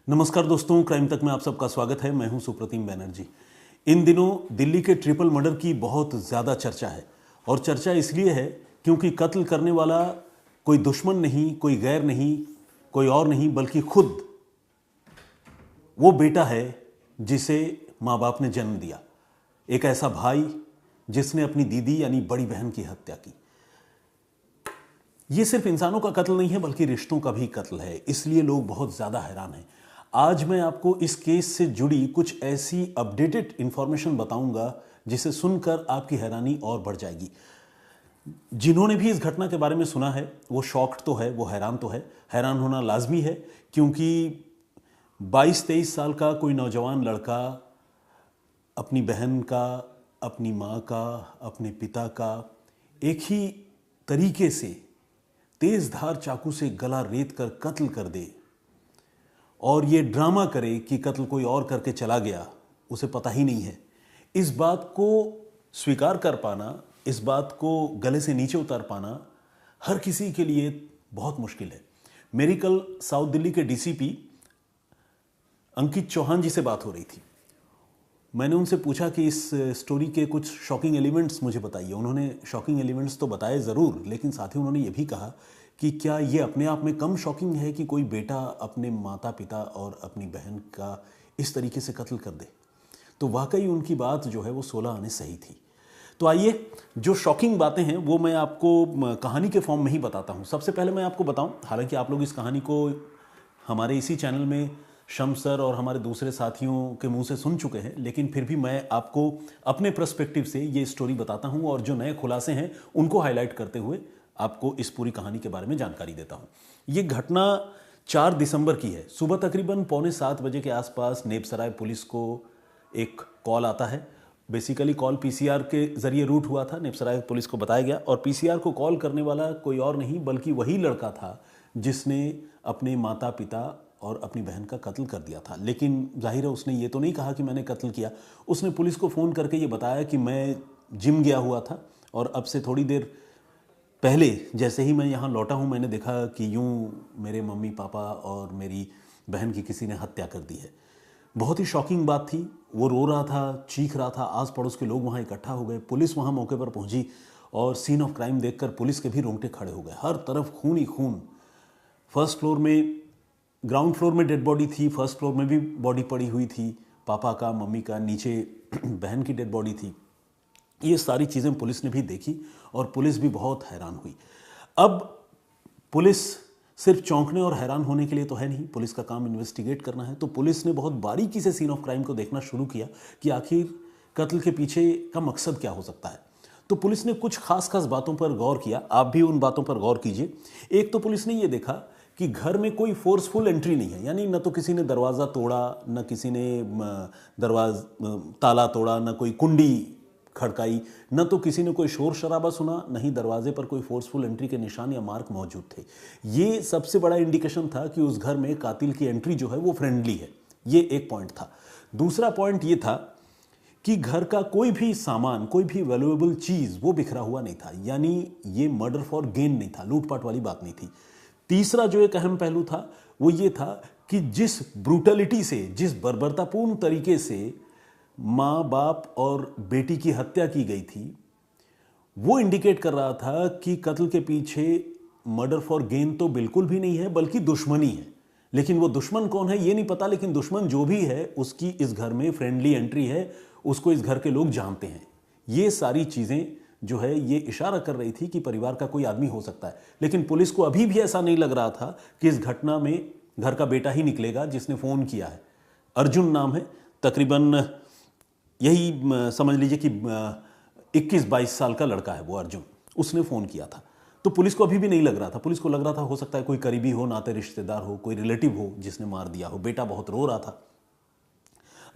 नमस्कार दोस्तों, क्राइम तक में आप सबका स्वागत है। मैं हूं सुप्रतिम बैनर्जी। इन दिनों दिल्ली के ट्रिपल मर्डर की बहुत ज़्यादा चर्चा है और चर्चा इसलिए है क्योंकि कत्ल करने वाला कोई दुश्मन नहीं, कोई गैर नहीं, कोई और नहीं, बल्कि खुद वो बेटा है जिसे माँ बाप ने जन्म दिया। एक ऐसा भाई जिसने अपनी दीदी यानी बड़ी बहन की हत्या की। ये सिर्फ इंसानों का कत्ल नहीं है बल्कि रिश्तों का भी कत्ल है, इसलिए लोग बहुत ज़्यादा हैरान हैं। आज मैं आपको इस केस से जुड़ी कुछ ऐसी अपडेटेड इंफॉर्मेशन बताऊंगा जिसे सुनकर आपकी हैरानी और बढ़ जाएगी। जिन्होंने भी इस घटना के बारे में सुना है वो शॉक्ड तो है, वो हैरान तो है। हैरान होना लाजमी है क्योंकि 22-23 साल का कोई नौजवान लड़का अपनी बहन का, अपनी माँ का, अपने पिता का एक ही तरीके से तेज धार चाकू से गला रेत कर कत्ल कर दे और ये ड्रामा करे कि कत्ल कोई और करके चला गया, उसे पता ही नहीं है। इस बात को स्वीकार कर पाना, इस बात को गले से नीचे उतार पाना हर किसी के लिए बहुत मुश्किल है। मेरी कल साउथ दिल्ली के डीसीपी अंकित चौहान जी से बात हो रही थी। मैंने उनसे पूछा कि इस स्टोरी के कुछ शॉकिंग एलिमेंट्स मुझे बताइए। उन्होंने शॉकिंग एलिमेंट्स तो बताए ज़रूर, लेकिन साथ ही उन्होंने ये भी कहा कि क्या ये अपने आप में कम शॉकिंग है कि कोई बेटा अपने माता पिता और अपनी बहन का इस तरीके से कत्ल कर दे। तो वाकई उनकी बात जो है वो 16 आने सही थी। तो आइए, जो शॉकिंग बातें हैं वो मैं आपको कहानी के फॉर्म में ही बताता हूँ। सबसे पहले मैं आपको बताऊँ, हालांकि आप लोग इस कहानी को हमारे इसी चैनल में शम्स सर और हमारे दूसरे साथियों के मुंह से सुन चुके हैं, लेकिन फिर भी मैं आपको अपने पर्सपेक्टिव से ये स्टोरी बताता हूँ और जो नए खुलासे हैं उनको हाईलाइट करते हुए आपको इस पूरी कहानी के बारे में जानकारी देता हूँ। ये घटना 4 दिसंबर की है। सुबह तकरीबन 6:45 बजे के आसपास नेपसराय पुलिस को एक कॉल आता है। बेसिकली कॉल पीसीआर के जरिए रूट हुआ था, नेपसराय पुलिस को बताया गया और पीसीआर को कॉल करने वाला कोई और नहीं बल्कि वही लड़का था जिसने अपने माता पिता और अपनी बहन का कत्ल कर दिया था। लेकिन जाहिर है उसने ये तो नहीं कहा कि मैंने कत्ल किया। उसने पुलिस को फ़ोन करके ये बताया कि मैं जिम गया हुआ था और अब से थोड़ी देर पहले जैसे ही मैं यहाँ लौटा हूँ मैंने देखा कि यूँ मेरे मम्मी पापा और मेरी बहन की किसी ने हत्या कर दी है। बहुत ही शॉकिंग बात थी। वो रो रहा था, चीख रहा था, आस पड़ोस के लोग वहाँ इकट्ठा हो गए। पुलिस वहाँ मौके पर पहुँची और सीन ऑफ क्राइम देखकर पुलिस के भी रोंगटे खड़े हो गए। हर तरफ खून ही खून। फर्स्ट फ्लोर में, ग्राउंड फ्लोर में डेड बॉडी थी, फर्स्ट फ्लोर में भी बॉडी पड़ी हुई थी, पापा का, मम्मी का, नीचे बहन की डेड बॉडी थी। ये सारी चीज़ें पुलिस ने भी देखी और पुलिस भी बहुत हैरान हुई। अब पुलिस सिर्फ चौंकने और हैरान होने के लिए तो है नहीं, पुलिस का काम इन्वेस्टिगेट करना है। तो पुलिस ने बहुत बारीकी से सीन ऑफ क्राइम को देखना शुरू किया कि आखिर कत्ल के पीछे का मकसद क्या हो सकता है। तो पुलिस ने कुछ खास खास बातों पर गौर किया। आप भी उन बातों पर गौर कीजिए। एक तो पुलिस ने ये देखा कि घर में कोई फोर्सफुल एंट्री नहीं है, यानी न तो किसी ने दरवाज़ा तोड़ा, न किसी ने ताला तोड़ा, न कोई कुंडी खड़काई, न तो किसी ने कोई शोर शराबा सुना, न ही दरवाजे पर कोई फोर्सफुल एंट्री के निशान या मार्क मौजूद थे। ये सबसे बड़ा इंडिकेशन था कि उस घर में कातिल की एंट्री जो है वो फ्रेंडली है। ये एक पॉइंट था। दूसरा पॉइंट ये था कि घर का कोई भी सामान, कोई भी वैल्यूएबल चीज़ वो बिखरा हुआ नहीं था, यानी ये मर्डर फॉर गेन नहीं था, लूटपाट वाली बात नहीं थी। तीसरा जो एक अहम पहलू था वो ये था कि जिस ब्रूटलिटी से, जिस बर्बरतापूर्ण तरीके से माँ बाप और बेटी की हत्या की गई थी, वो इंडिकेट कर रहा था कि कत्ल के पीछे मर्डर फॉर गेन तो बिल्कुल भी नहीं है बल्कि दुश्मनी है। लेकिन वो दुश्मन कौन है ये नहीं पता, लेकिन दुश्मन जो भी है उसकी इस घर में फ्रेंडली एंट्री है, उसको इस घर के लोग जानते हैं। ये सारी चीज़ें जो है ये इशारा कर रही थी कि परिवार का कोई आदमी हो सकता है। लेकिन पुलिस को अभी भी ऐसा नहीं लग रहा था कि इस घटना में घर का बेटा ही निकलेगा जिसने फ़ोन किया है। अर्जुन नाम है, तकरीबन यही समझ लीजिए कि 21-22 साल का लड़का है वो अर्जुन। उसने फ़ोन किया था। तो पुलिस को अभी भी नहीं लग रहा था। पुलिस को लग रहा था हो सकता है कोई करीबी हो, नाते रिश्तेदार हो, कोई रिलेटिव हो जिसने मार दिया हो। बेटा बहुत रो रहा था।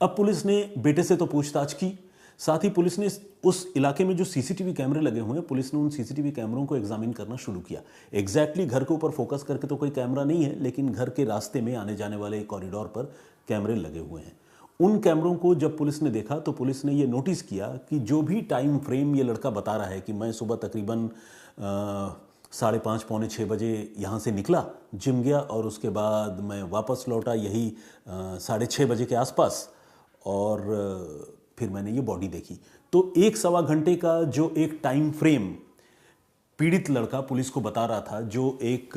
अब पुलिस ने बेटे से तो पूछताछ की, साथ ही पुलिस ने उस इलाके में जो सीसीटीवी कैमरे लगे हुए हैं, पुलिस ने उन सीसीटीवी कैमरों को एग्जामिन करना शुरू किया। एग्जैक्टली घर के ऊपर फोकस करके तो कोई कैमरा नहीं है, लेकिन घर के रास्ते में आने जाने वाले कॉरिडोर पर कैमरे लगे हुए हैं। उन कैमरों को जब पुलिस ने देखा तो पुलिस ने ये नोटिस किया कि जो भी टाइम फ्रेम ये लड़का बता रहा है कि मैं सुबह तकरीबन 5:30 पौने 6 बजे यहाँ से निकला, जिम गया और उसके बाद मैं वापस लौटा यही 6:30 बजे के आसपास। और फिर मैंने ये बॉडी देखी। तो 1-1.25 घंटे का जो एक टाइम फ्रेम पीड़ित लड़का पुलिस को बता रहा था, जो एक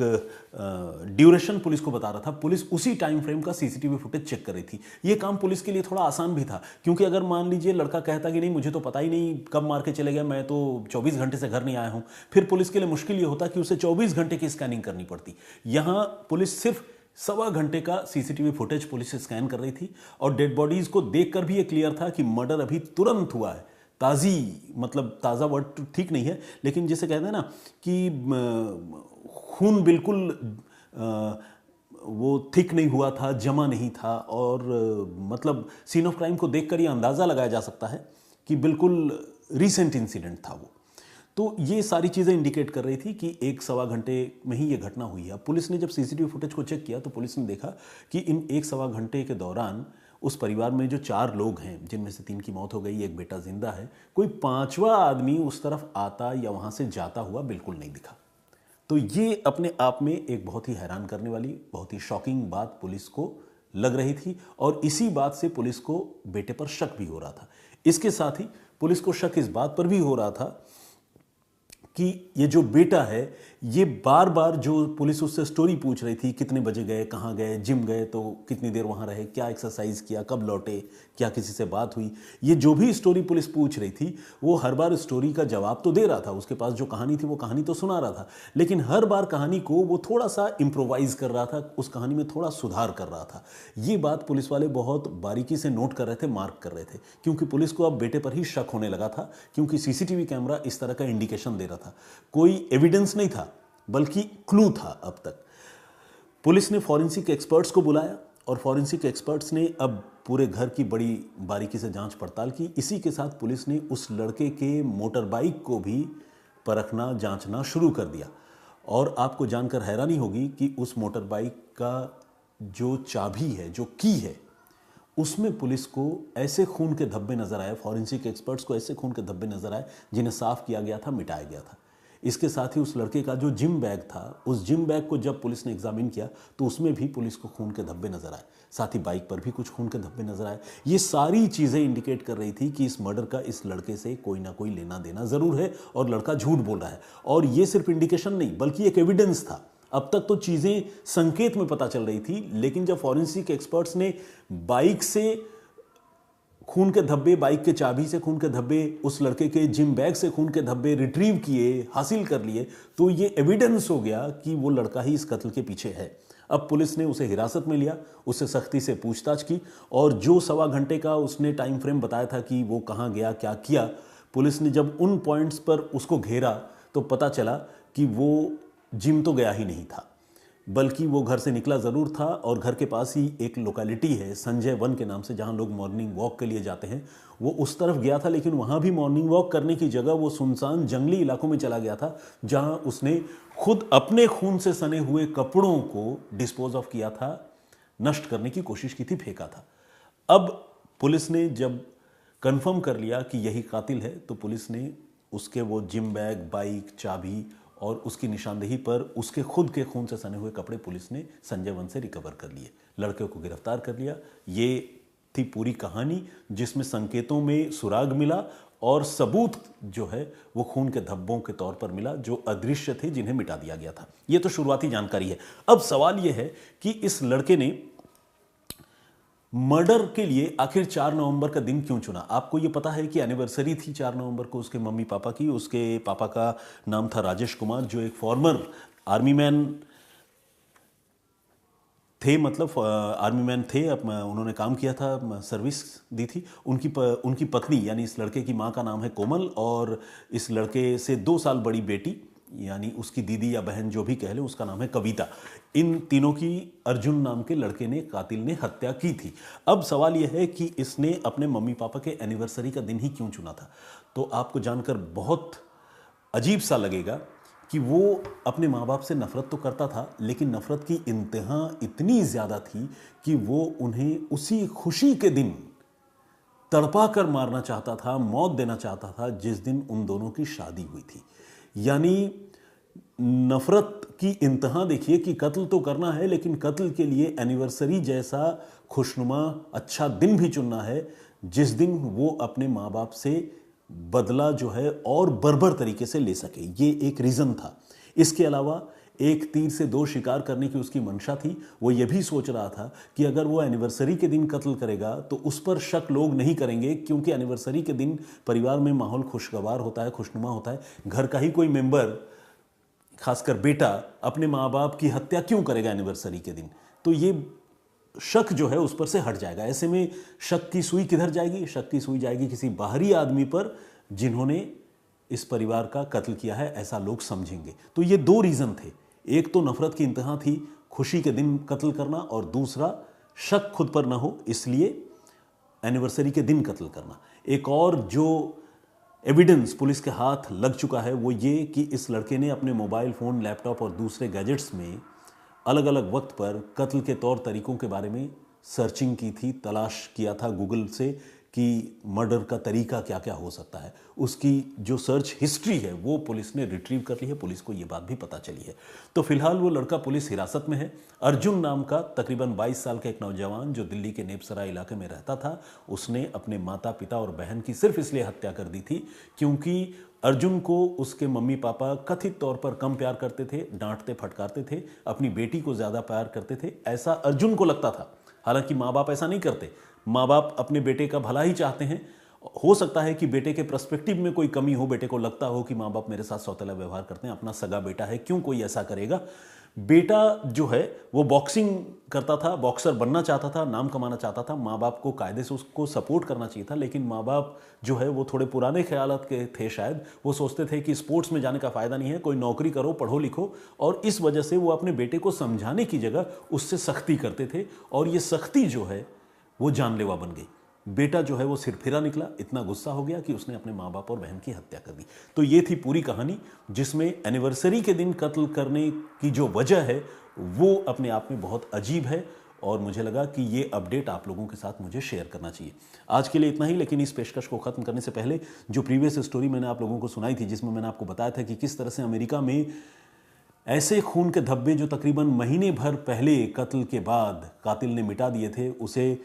ड्यूरेशन पुलिस को बता रहा था, पुलिस उसी टाइम फ्रेम का सीसीटीवी फुटेज चेक कर रही थी। ये काम पुलिस के लिए थोड़ा आसान भी था, क्योंकि अगर मान लीजिए लड़का कहता कि नहीं मुझे तो पता ही नहीं कब मार के चले गया, मैं तो 24 घंटे से घर नहीं आया हूं, फिर पुलिस के लिए मुश्किल ये होता कि उसे 24 घंटे की स्कैनिंग करनी पड़ती। यहां पुलिस सिर्फ 1.25 घंटे का सीसीटीवी फुटेज पुलिस स्कैन कर रही थी और डेड बॉडीज को देखकर भी ये क्लियर था कि मर्डर अभी तुरंत हुआ है। ताज़ी, मतलब ताज़ा वर्ड तो ठीक नहीं है, लेकिन जिसे कहते हैं ना कि खून बिल्कुल वो थिक नहीं हुआ था, जमा नहीं था। और मतलब सीन ऑफ क्राइम को देखकर ये अंदाज़ा लगाया जा सकता है कि बिल्कुल रीसेंट इंसिडेंट था वो। तो ये सारी चीज़ें इंडिकेट कर रही थी कि 1-1.25 घंटे में ही ये घटना हुई है। पुलिस ने जब सीसीटीवी फुटेज को चेक किया तो पुलिस ने देखा कि इन 1-1.25 घंटे के दौरान उस परिवार में जो 4 लोग हैं, जिनमें से 3 की मौत हो गई, एक बेटा जिंदा है, कोई 5वां आदमी उस तरफ आता या वहां से जाता हुआ बिल्कुल नहीं दिखा। तो ये अपने आप में एक बहुत ही हैरान करने वाली, बहुत ही शॉकिंग बात पुलिस को लग रही थी और इसी बात से पुलिस को बेटे पर शक भी हो रहा था। इसके साथ ही पुलिस को शक इस बात पर भी हो रहा था कि ये जो बेटा है, ये बार बार जो पुलिस उससे स्टोरी पूछ रही थी, कितने बजे गए, कहाँ गए, जिम गए तो कितनी देर वहाँ रहे, क्या एक्सरसाइज किया, कब लौटे, क्या किसी से बात हुई, ये जो भी स्टोरी पुलिस पूछ रही थी वो हर बार स्टोरी का जवाब तो दे रहा था। उसके पास जो कहानी थी वो कहानी तो सुना रहा था, लेकिन हर बार कहानी को वो थोड़ा सा इम्प्रोवाइज कर रहा था, उस कहानी में थोड़ा सुधार कर रहा था। ये बात पुलिस वाले बहुत बारीकी से नोट कर रहे थे, मार्क कर रहे थे, क्योंकि पुलिस को अब बेटे पर ही शक होने लगा था, क्योंकि सीसीटीवी कैमरा इस तरह का इंडिकेशन दे रहा था। कोई एविडेंस नहीं था बल्कि क्लू था। अब तक पुलिस ने फॉरेंसिक एक्सपर्ट्स को बुलाया और फॉरेंसिक एक्सपर्ट्स ने अब पूरे घर की बड़ी बारीकी से जांच पड़ताल की। इसी के साथ पुलिस ने उस लड़के के मोटर बाइक को भी परखना, जांचना शुरू कर दिया। और आपको जानकर हैरानी होगी कि उस मोटर बाइक का जो चाबी है, जो की है, उसमें पुलिस को ऐसे खून के धब्बे नजर आए, फॉरेंसिक एक्सपर्ट्स को ऐसे खून के धब्बे नजर आए जिन्हें साफ किया गया था, मिटाया गया था। इसके साथ ही उस लड़के का जो जिम बैग था, उस जिम बैग को जब पुलिस ने एग्जामिन किया तो उसमें भी पुलिस को खून के धब्बे नजर आए। साथ ही बाइक पर भी कुछ खून के धब्बे नजर आए। ये सारी चीजें इंडिकेट कर रही थी कि इस मर्डर का इस लड़के से कोई ना कोई लेना देना जरूर है और लड़का झूठ बोल रहा है। और ये सिर्फ इंडिकेशन नहीं बल्कि एक एविडेंस था। अब तक तो चीजें संकेत में पता चल रही थी, लेकिन जब फॉरेंसिक एक्सपर्ट्स ने बाइक से खून के धब्बे, बाइक के चाबी से खून के धब्बे, उस लड़के के जिम बैग से खून के धब्बे रिट्रीव किए, हासिल कर लिए, तो ये एविडेंस हो गया कि वो लड़का ही इस कत्ल के पीछे है। अब पुलिस ने उसे हिरासत में लिया, उससे सख्ती से पूछताछ की और जो 1.25 घंटे का उसने टाइम फ्रेम बताया था कि वो कहाँ गया, क्या किया, पुलिस ने जब उन पॉइंट्स पर उसको घेरा तो पता चला कि वो जिम तो गया ही नहीं था, बल्कि वो घर से निकला ज़रूर था और घर के पास ही एक लोकेलिटी है संजय वन के नाम से, जहाँ लोग मॉर्निंग वॉक के लिए जाते हैं, वो उस तरफ गया था। लेकिन वहाँ भी मॉर्निंग वॉक करने की जगह वो सुनसान जंगली इलाकों में चला गया था, जहाँ उसने खुद अपने खून से सने हुए कपड़ों को डिस्पोज ऑफ किया था, नष्ट करने की कोशिश की थी, फेंका था। अब पुलिस ने जब कंफर्म कर लिया कि यही कातिल है तो पुलिस ने उसके वो जिम बैग, बाइक, चाबी और उसकी निशानदेही पर उसके खुद के खून से सने हुए कपड़े पुलिस ने संजय वन से रिकवर कर लिए, लड़के को गिरफ्तार कर लिया। ये थी पूरी कहानी, जिसमें संकेतों में सुराग मिला और सबूत जो है वो खून के धब्बों के तौर पर मिला, जो अदृश्य थे, जिन्हें मिटा दिया गया था। ये तो शुरुआती जानकारी है। अब सवाल यह है कि इस लड़के ने मर्डर के लिए आखिर 4 नवंबर का दिन क्यों चुना? आपको यह पता है कि एनिवर्सरी थी 4 नवंबर को उसके मम्मी पापा की। उसके पापा का नाम था राजेश कुमार, जो एक फॉर्मर आर्मी मैन थे, मतलब आर्मी मैन थे। अब उन्होंने काम किया था, सर्विस दी थी। उनकी पत्नी यानी इस लड़के की माँ का नाम है कोमल और इस लड़के से 2 साल बड़ी बेटी यानी उसकी दीदी या बहन जो भी कह लें, उसका नाम है कविता। इन तीनों की अर्जुन नाम के लड़के ने, कातिल ने हत्या की थी। अब सवाल यह है कि इसने अपने मम्मी पापा के एनिवर्सरी का दिन ही क्यों चुना था? तो आपको जानकर बहुत अजीब सा लगेगा कि वो अपने माँ बाप से नफरत तो करता था, लेकिन नफरत की इंतहा इतनी ज़्यादा थी कि वो उन्हें उसी खुशी के दिन तड़पा कर मारना चाहता था, मौत देना चाहता था जिस दिन उन दोनों की शादी हुई थी। यानी नफरत की इंतहा देखिए कि कत्ल तो करना है, लेकिन कत्ल के लिए एनिवर्सरी जैसा खुशनुमा अच्छा दिन भी चुनना है जिस दिन वो अपने माँ बाप से बदला जो है और बर्बर तरीके से ले सके। ये एक रीज़न था। इसके अलावा एक तीर से दो शिकार करने की उसकी मंशा थी। वो ये भी सोच रहा था कि अगर वो एनिवर्सरी के दिन कत्ल करेगा तो उस पर शक लोग नहीं करेंगे, क्योंकि एनिवर्सरी के दिन परिवार में माहौल खुशगवार होता है, खुशनुमा होता है। घर का ही कोई मेंबर, खासकर बेटा, अपने माँ बाप की हत्या क्यों करेगा एनिवर्सरी के दिन? तो ये शक जो है उस पर से हट जाएगा। ऐसे में शक की सुई किधर जाएगी? शक की सुई जाएगी किसी बाहरी आदमी पर जिन्होंने इस परिवार का कत्ल किया है, ऐसा लोग समझेंगे। तो ये दो रीज़न थे। एक तो नफरत की इंतहा थी, खुशी के दिन कत्ल करना, और दूसरा शक खुद पर ना हो इसलिए एनिवर्सरी के दिन कत्ल करना। एक और जो एविडेंस पुलिस के हाथ लग चुका है वो ये कि इस लड़के ने अपने मोबाइल फ़ोन, लैपटॉप और दूसरे गैजेट्स में अलग अलग वक्त पर कत्ल के तौर तरीकों के बारे में सर्चिंग की थी, तलाश किया था गूगल से कि मर्डर का तरीका क्या क्या हो सकता है। उसकी जो सर्च हिस्ट्री है वो पुलिस ने रिट्रीव कर ली है, पुलिस को ये बात भी पता चली है। तो फिलहाल वो लड़का पुलिस हिरासत में है। अर्जुन नाम का तकरीबन 22 साल का एक नौजवान जो दिल्ली के नेपसरा इलाके में रहता था, उसने अपने माता पिता और बहन की सिर्फ इसलिए हत्या कर दी थी क्योंकि अर्जुन को उसके मम्मी पापा कथित तौर पर कम प्यार करते थे, डांटते फटकारते थे, अपनी बेटी को ज़्यादा प्यार करते थे, ऐसा अर्जुन को लगता था। हालांकि माँ बाप ऐसा नहीं करते। माँ बाप अपने बेटे का भला ही चाहते हैं। हो सकता है कि बेटे के पर्सपेक्टिव में कोई कमी हो, बेटे को लगता हो कि माँ बाप मेरे साथ सौतेला व्यवहार करते हैं, अपना सगा बेटा है, क्यों कोई ऐसा करेगा। बेटा जो है वो बॉक्सिंग करता था, बॉक्सर बनना चाहता था, नाम कमाना चाहता था। माँ बाप को कायदे से उसको सपोर्ट करना चाहिए था, लेकिन माँ बाप जो है वो थोड़े पुराने ख्यालात के थे शायद। वो सोचते थे कि स्पोर्ट्स में जाने का फ़ायदा नहीं है, कोई नौकरी करो, पढ़ो लिखो, और इस वजह से वो अपने बेटे को समझाने की जगह उससे सख्ती करते थे, और ये सख्ती जो है वो जानलेवा बन गई। बेटा जो है वो सिरफिरा निकला, इतना गुस्सा हो गया कि उसने अपने माँ बाप और बहन की हत्या कर दी। तो ये थी पूरी कहानी, जिसमें एनिवर्सरी के दिन कत्ल करने की जो वजह है वो अपने आप में बहुत अजीब है, और मुझे लगा कि ये अपडेट आप लोगों के साथ मुझे शेयर करना चाहिए। आज के लिए इतना ही, लेकिन इस पेशकश को ख़त्म करने से पहले जो प्रीवियस स्टोरी मैंने आप लोगों को सुनाई थी, जिसमें मैंने आपको बताया था कि किस तरह से अमेरिका में ऐसे खून के धब्बे जो तकरीबन महीने भर पहले कत्ल के बाद कातिल ने मिटा दिए थे, उसे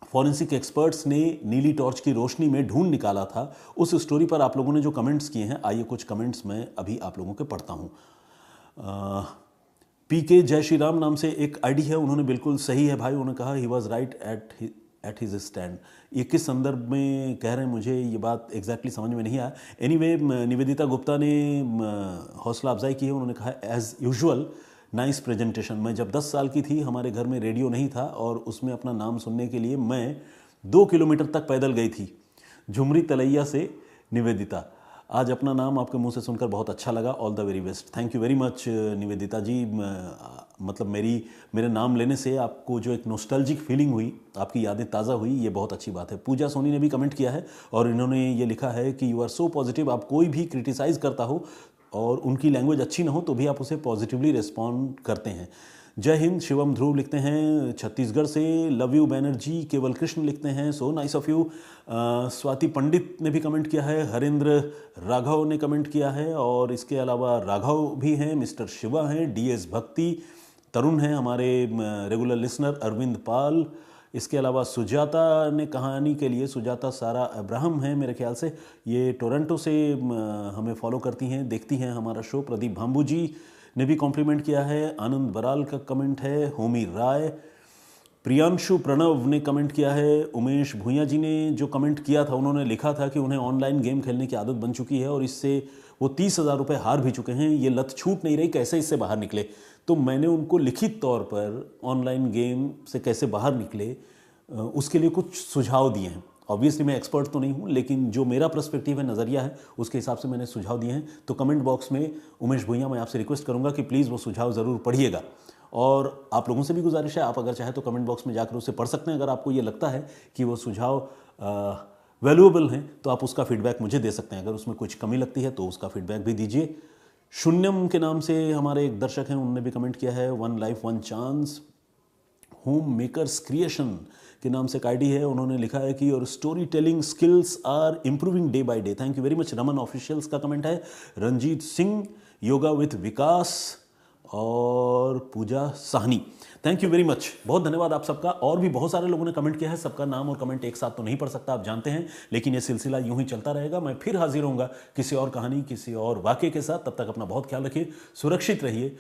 फॉरेंसिक एक्सपर्ट्स ने नीली टॉर्च की रोशनी में ढूंढ निकाला था। उस स्टोरी पर आप लोगों ने जो कमेंट्स किए हैं, आइए कुछ कमेंट्स मैं अभी आप लोगों के पढ़ता हूँ। पीके जय श्री राम नाम से एक आईडी है, उन्होंने बिल्कुल सही है भाई, उन्होंने कहा he was right at his stand. ये किस संदर्भ में कह रहे हैं मुझे ये बात एग्जैक्टली समझ में नहीं आया। एनीवे, निवेदिता गुप्ता ने हौसला अफजाई की है, उन्होंने कहा एज यूजुअल नाइस प्रेजेंटेशन। मैं जब 10 साल की थी, हमारे घर में रेडियो नहीं था और उसमें अपना नाम सुनने के लिए मैं 2 किलोमीटर तक पैदल गई थी। झुमरी तलैया से निवेदिता। आज अपना नाम आपके मुंह से सुनकर बहुत अच्छा लगा। All the very best. Thank you very much Nivedita ji. मतलब मेरे नाम लेने से आपको जो एक नोस्टैल्जिक फीलिंग हुई, आपकी यादें ताज़ा हुई, ये बहुत अच्छी बात है। पूजा सोनी ने भी कमेंट किया है और इन्होंने ये लिखा है कि यू आर सो पॉजिटिव। आप कोई भी क्रिटिसाइज़ करता हो और उनकी लैंग्वेज अच्छी ना हो तो भी आप उसे पॉजिटिवली रिस्पॉन्ड करते हैं। जय हिंद। शिवम ध्रुव लिखते हैं छत्तीसगढ़ से। Love you Banerjee. केवल कृष्ण लिखते हैं so nice of you. Swati Pandit ने भी कमेंट किया है। हरेंद्र राघव ने कमेंट किया है, और इसके अलावा राघव भी हैं, मिस्टर शिवा हैं, डीएस भक्ति, तरुण हैं हमारे रेगुलर लिसनर, अरविंद पाल। इसके अलावा सुजाता ने कहानी के लिए, सुजाता सारा अब्राहम है मेरे ख्याल से, ये टोरंटो से हमें फॉलो करती हैं, देखती हैं हमारा शो। प्रदीप भाम्बू जी ने भी कॉम्प्लीमेंट किया है। आनंद बराल का कमेंट है। होमी राय, प्रियांशु प्रणव ने कमेंट किया है। उमेश भूंया जी ने जो कमेंट किया था, उन्होंने लिखा था कि उन्हें ऑनलाइन गेम खेलने की आदत बन चुकी है और इससे वो 30,000 रुपये हार भी चुके हैं। ये लत छूट नहीं रही, कैसे इससे बाहर निकले। तो मैंने उनको लिखित तौर पर ऑनलाइन गेम से कैसे बाहर निकले उसके लिए कुछ सुझाव दिए हैं। ऑब्वियसली मैं एक्सपर्ट तो नहीं हूँ, लेकिन जो मेरा पर्सपेक्टिव है, नज़रिया है, उसके हिसाब से मैंने सुझाव दिए हैं। तो कमेंट बॉक्स में उमेश भूंया, मैं आपसे रिक्वेस्ट करूँगा कि प्लीज़ वो सुझाव ज़रूर पढ़िएगा। और आप लोगों से भी गुजारिश है, आप अगर चाहें तो कमेंट बॉक्स में जाकर उसे पढ़ सकते हैं। अगर आपको ये लगता है कि वो सुझाव वैल्यूएबल हैं तो आप उसका फीडबैक मुझे दे सकते हैं। अगर उसमें कुछ कमी लगती है तो उसका फीडबैक भी दीजिए। शून्यम के नाम से हमारे एक दर्शक हैं, उन्होंने भी कमेंट किया है। One life one chance. Home makers creation के नाम से एक आईडी है, उन्होंने लिखा है कि your story telling skills are improving day by day. Thank you very much. Raman officials का कमेंट है। रंजीत सिंह, योगा विथ विकास और Pooja Sahni. Thank you very much, बहुत धन्यवाद आप सबका। और भी बहुत सारे लोगों ने कमेंट किया है, सबका नाम और कमेंट एक साथ तो नहीं पढ़ सकता, आप जानते हैं, लेकिन ये सिलसिला यूं ही चलता रहेगा। मैं फिर हाजिर होऊंगा किसी और कहानी, किसी और वाक्य के साथ। तब तक अपना बहुत ख्याल रखिए, सुरक्षित रहिए।